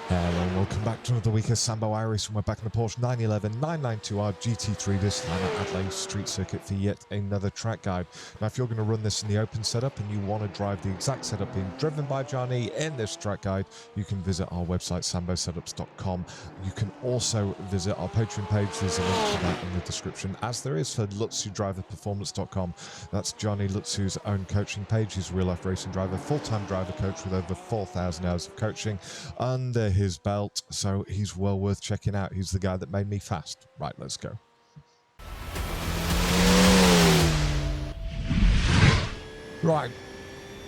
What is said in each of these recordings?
Hello and welcome back to another week of Sambo iRacing. We're back in the Porsche 911 992R GT3, this time at Adelaide Street Circuit for yet another track guide. Now, if you're going to run this in the open setup and you want to drive the exact setup being driven by Gianni in this track guide, you can visit our website, sambosetups.com. You can also visit our Patreon page. There's a link to that in the description, as there is for LutzuDriverPerformance.com. That's Gianni Lutzu's own coaching page. He's a real-life racing driver, full-time driver coach with over 4,000 hours of coaching under his belt, so he's well worth checking out. He's the guy that made me fast. Right, let's go. Right,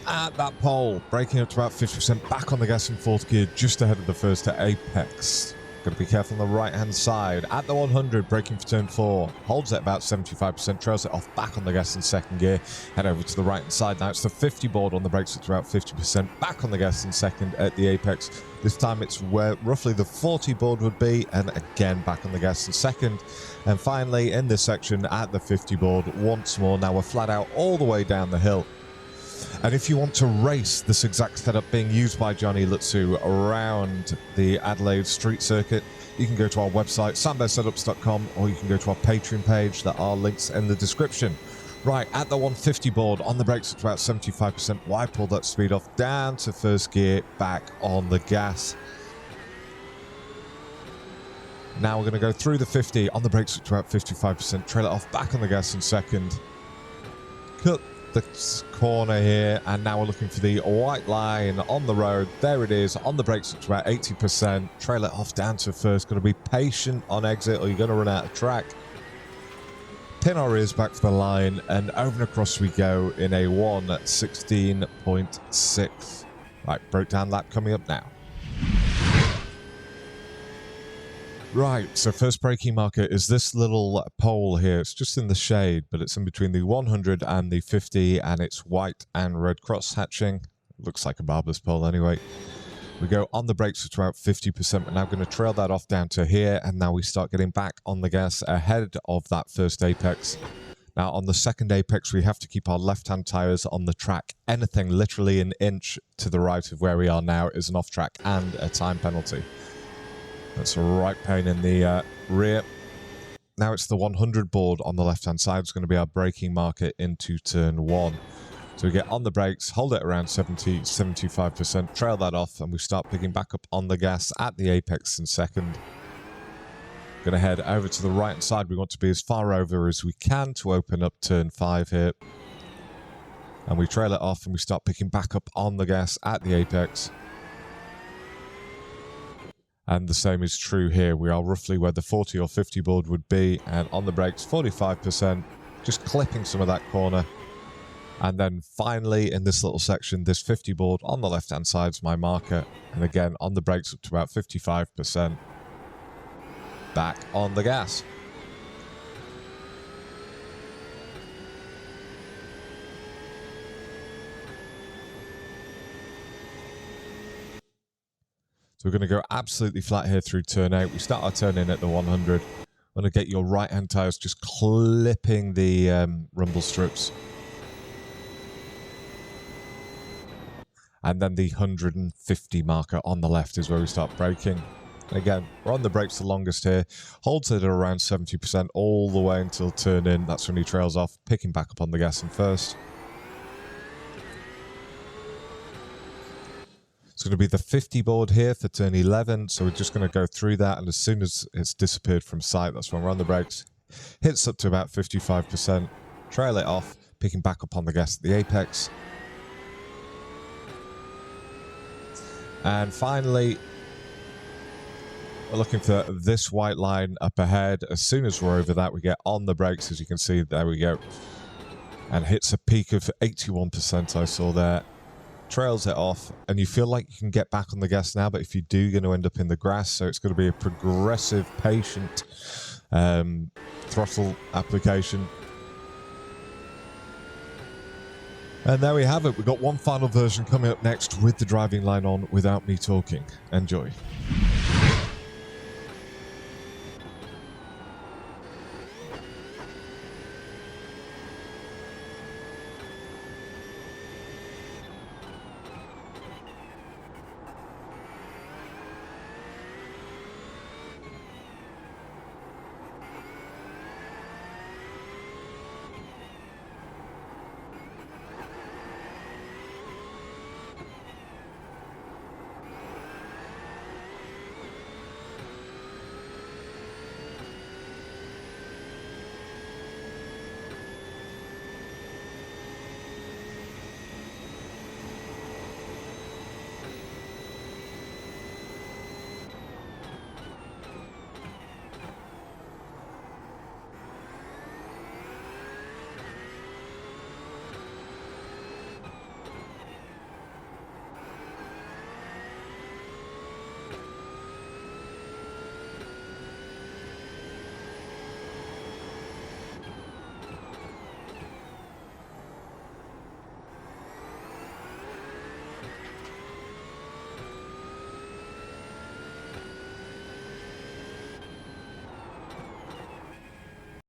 at that pole, braking up to about 50%, back on the gas in fourth gear, just ahead of the first to apex. Got to be careful on the right-hand side. At the 100, braking for turn 4. Holds at about 75%, trails it off, back on the gas in second gear. Head over to the right-hand side. Now it's the 50 board on the brakes at about 50%. Back on the gas in second at the apex. This time it's where roughly the 40 board would be. And again, back on the gas in second. And finally, in this section, at the 50 board, once more. Now we're flat out all the way down the hill. And if you want to race this exact setup being used by Gianni Lutzu around the Adelaide Street Circuit, you can go to our website, sambosetups.com, or you can go to our Patreon page. There are links in the description. Right, at the 150 board, on the brakes at about 75%. Why pull that speed off? Down to first gear, back on the gas. Now we're going to go through the 50, on the brakes at about 55%. Trail it off, back on the gas in second. Cut the corner here, and now we're looking for the white line on the road. There it is, on the brakes at about 80%. Trail it off down to first. Got to be patient on exit or you're going to run out of track. Pin our ears back for the line, and over and across we go in a 1:16.6. Right, broke down lap coming up now. Right, so first braking marker is this little pole here. It's just in the shade, but it's in between the 100 and the 50, and it's white and red cross hatching. Looks like a barber's pole anyway. We go on the brakes at about 50%. We're now going to trail that off down to here, and now we start getting back on the gas ahead of that first apex. Now, on the second apex, we have to keep our left-hand tyres on the track. Anything literally an inch to the right of where we are now is an off-track and a time penalty. That's a right pain in the rear. Now it's the 100 board on the left-hand side. It's going to be our braking marker into turn 1. So we get on the brakes, hold it around 70-75%, trail that off, and we start picking back up on the gas at the apex in second. Going to head over to the right-hand side. We want to be as far over as we can to open up turn 5 here. And we trail it off, and we start picking back up on the gas at the apex. And the same is true here. We are roughly where the 40 or 50 board would be. And on the brakes, 45%, just clipping some of that corner. And then finally, in this little section, this 50 board on the left-hand side is my marker. And again, on the brakes up to about 55%. Back on the gas. So we're going to go absolutely flat here through turn 8. We start our turn in at the 100. Want to get your right-hand tyres just clipping the rumble strips. And then the 150 marker on the left is where we start braking. And again, we're on the brakes the longest here. Holds it at around 70% all the way until turn in. That's when he trails off, picking back up on the gas in first. It's going to be the 50 board here for turn 11, so we're just going to go through that, and as soon as it's disappeared from sight, that's when we're on the brakes. Hits up to about 55%, trail it off, picking back up on the gas at the apex. And finally, we're looking for this white line up ahead. As soon as we're over that, we get on the brakes, as you can see, there we go. And hits a peak of 81% I saw there. Trails it off, and you feel like you can get back on the gas now, but if you do, you're going to end up in the grass, so it's going to be a progressive, patient throttle application. And there we have it. We've got one final version coming up next with the driving line on without me talking. Enjoy.